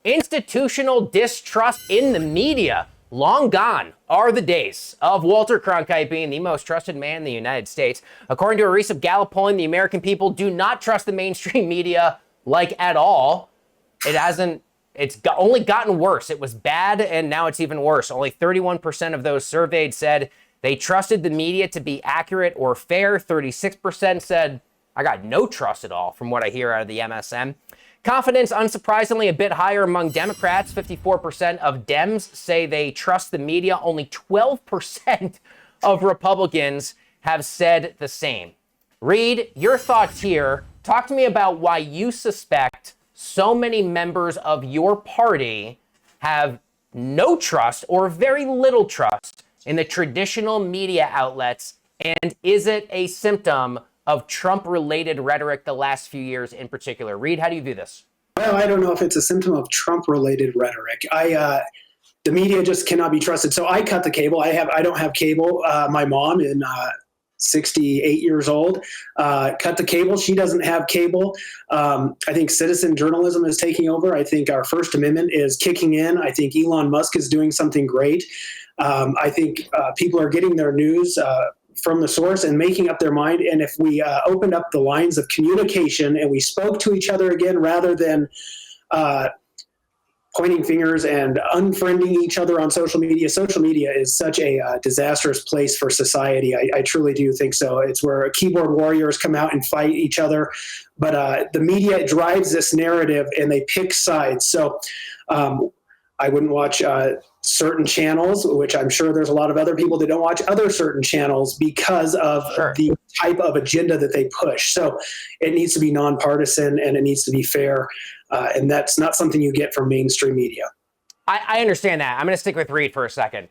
Institutional distrust in the media. Long gone are the days of Walter Cronkite being the most trusted man in the United States. According to a recent Gallup polling, the American people do not trust the mainstream media like at all. It's only gotten worse. It was bad and now it's even worse. Only 31% of those surveyed said they trusted the media to be accurate or fair. 36% said, I got no trust at all from what I hear out of the MSM. Confidence, unsurprisingly, a bit higher among Democrats. 54% of Dems say they trust the media. Only 12% of Republicans have said the same. Reed, your thoughts here. Talk to me about why you suspect so many members of your party have no trust or very little trust in the traditional media outlets. And is it a symptom of Trump-related rhetoric the last few years in particular? Reed, how do you view this? Well, I don't know if it's a symptom of Trump-related rhetoric. The media just cannot be trusted. So I cut the cable. I don't have cable. My mom, 68 years old, cut the cable. She doesn't have cable. I think citizen journalism is taking over. I think our First Amendment is kicking in. I think Elon Musk is doing something great. I think people are getting their news from the source and making up their mind. And if we opened up the lines of communication and we spoke to each other again, rather than pointing fingers and unfriending each other on social media is such a disastrous place for society. I truly do think so. It's where keyboard warriors come out and fight each other. But the media drives this narrative and they pick sides. So I wouldn't watch certain channels, which I'm sure there's a lot of other people that don't watch other certain channels because of the type of agenda that they push. So it needs to be nonpartisan and it needs to be fair. And that's not something you get from mainstream media. I understand that. I'm going to stick with Reed for a second.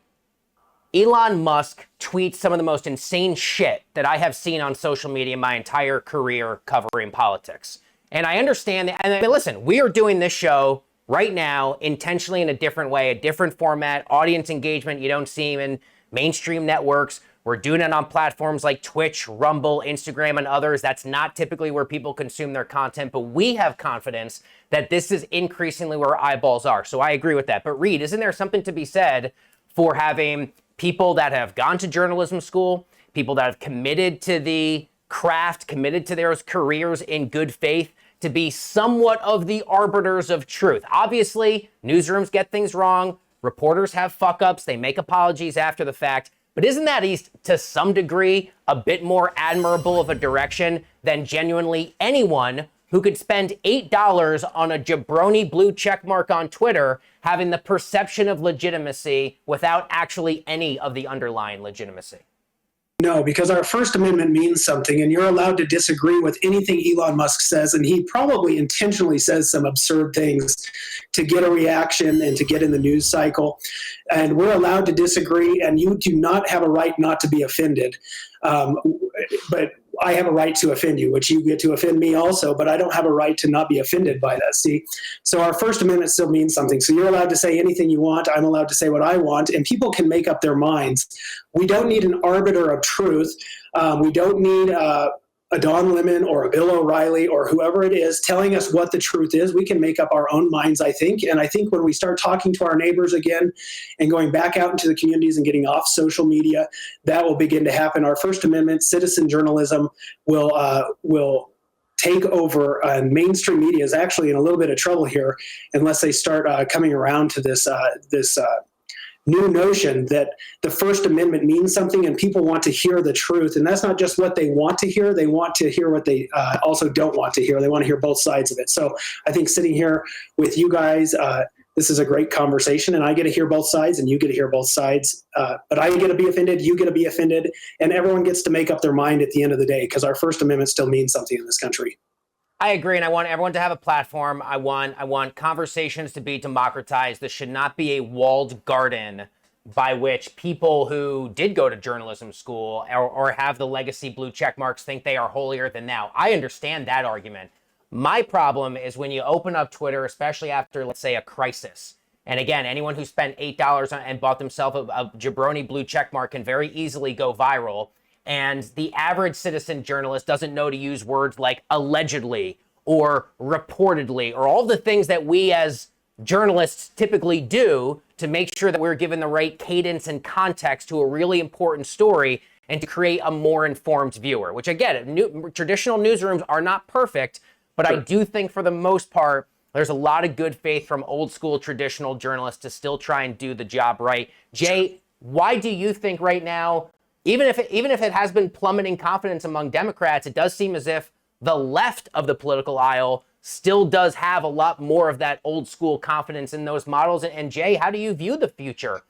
Elon Musk tweets some of the most insane shit that I have seen on social media my entire career covering politics. And I understand that. And listen, we are doing this show right now, intentionally in a different way, a different format, audience engagement you don't see in mainstream networks. We're doing it on platforms like Twitch, Rumble, Instagram, and others. That's not typically where people consume their content, but we have confidence that this is increasingly where eyeballs are. So I agree with that. But Reed, isn't there something to be said for having people that have gone to journalism school, people that have committed to the craft, committed to their careers in good faith, to be somewhat of the arbiters of truth? Obviously, newsrooms get things wrong. Reporters have fuck-ups. They make apologies after the fact. But isn't that, to some degree, a bit more admirable of a direction than genuinely anyone who could spend $8 on a jabroni blue checkmark on Twitter having the perception of legitimacy without actually any of the underlying legitimacy? No, because our First Amendment means something, and you're allowed to disagree with anything Elon Musk says, and he probably intentionally says some absurd things to get a reaction and to get in the news cycle. And we're allowed to disagree, and you do not have a right not to be offended. But I have a right to offend you, which you get to offend me also, but I don't have a right to not be offended by that, see? So our First Amendment still means something. So you're allowed to say anything you want. I'm allowed to say what I want, and people can make up their minds. We don't need an arbiter of truth. We don't need a Don Lemon or a Bill O'Reilly or whoever it is telling us what the truth is. We can make up our own minds, I think. And I think when we start talking to our neighbors again and going back out into the communities and getting off social media, that will begin to happen. Our First Amendment, citizen journalism will take over, and mainstream media is actually in a little bit of trouble here unless they start coming around to this new notion that the First Amendment means something and people want to hear the truth. And that's not just what they want to hear. They want to hear what they also don't want to hear. They want to hear both sides of it. So I think sitting here with you guys, this is a great conversation, and I get to hear both sides and you get to hear both sides. But I get to be offended, you get to be offended, and everyone gets to make up their mind at the end of the day, because our First Amendment still means something in this country. I agree, and I want everyone to have a platform. I want conversations to be democratized. This should not be a walled garden by which people who did go to journalism school or have the legacy blue check marks think they are holier than thou. I understand that argument. My problem is when you open up Twitter, especially after, let's say, a crisis. And again, anyone who spent $8 on and bought themselves a jabroni blue check mark can very easily go viral. And the average citizen journalist doesn't know to use words like allegedly or reportedly or all the things that we as journalists typically do to make sure that we're given the right cadence and context to a really important story and to create a more informed viewer, which I get it. Traditional newsrooms are not perfect, but I do think for the most part, there's a lot of good faith from old school traditional journalists to still try and do the job right. Jay, why do you think right now, even if it has been plummeting confidence among Democrats, it does seem as if the left of the political aisle still does have a lot more of that old school confidence in those models? And Jay, how do you view the future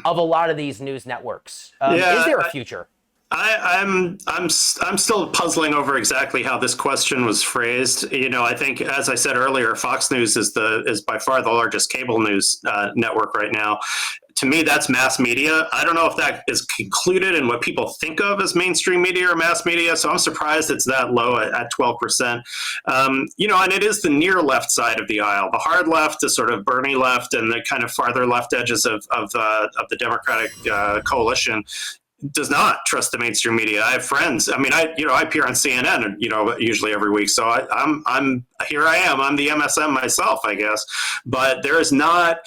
of a lot of these news networks? Is there a future? I'm still puzzling over exactly how this question was phrased. You know, I think, as I said earlier, Fox News is by far the largest cable news network right now. To me, that's mass media. I don't know if that is included in what people think of as mainstream media or mass media. So I'm surprised it's that low at 12%. You know, and it is the near left side of the aisle. The hard left, the sort of Bernie left, and the kind of farther left edges of the Democratic coalition does not trust the mainstream media. I have friends. I mean, I appear on CNN, usually every week. So I'm here. I am. I'm the MSM myself, I guess. But there is not.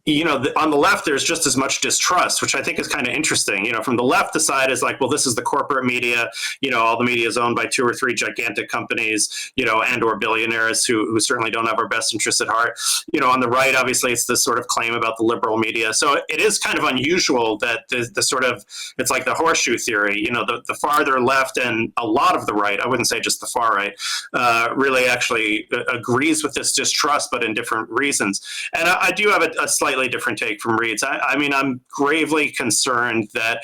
On the left, there's just as much distrust, which I think is kind of interesting. From the left, the side is like, well, this is the corporate media. All the media is owned by 2 or 3 gigantic companies, and or billionaires who certainly don't have our best interests at heart. On the right, obviously, it's this sort of claim about the liberal media. So it is kind of unusual that the sort of, it's like the horseshoe theory, the farther left and a lot of the right, I wouldn't say just the far right, really actually agrees with this distrust, but in different reasons. And I do have a slightly different take from Reed's. I mean, I'm gravely concerned that,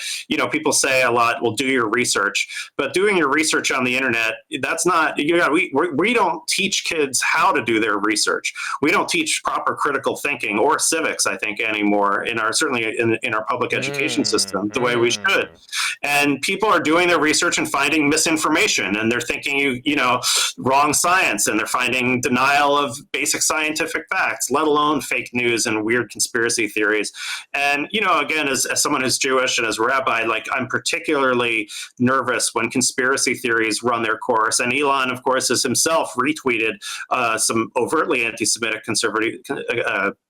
people say a lot, well, do your research, but doing your research on the internet, that's not, we don't teach kids how to do their research. We don't teach proper critical thinking or civics, I think, anymore certainly in our public education system the way we should. And people are doing their research and finding misinformation, and they're thinking, wrong science, and they're finding denial of basic scientific facts, let alone fake news and weird conspiracy theories. And, again, as someone who's Jewish and as a rabbi, I'm particularly nervous when conspiracy theories run their course. And Elon, of course, has himself retweeted some overtly anti-Semitic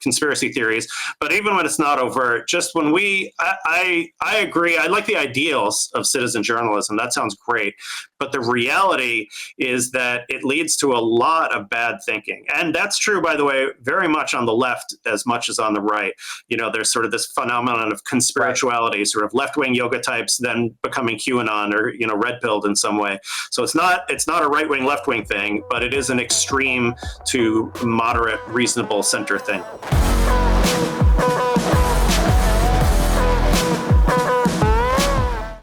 conspiracy theories. But even when it's not overt, just when I agree, I like the ideals of citizen journalism. That sounds great. But the reality is that it leads to a lot of bad thinking. And that's true, by the way, very much on the left as much as on the right. There's sort of this phenomenon of conspirituality, sort of left-wing yoga types then becoming QAnon or, red-pilled in some way. So it's not a right-wing, left-wing thing, but it is an extreme to moderate, reasonable center thing.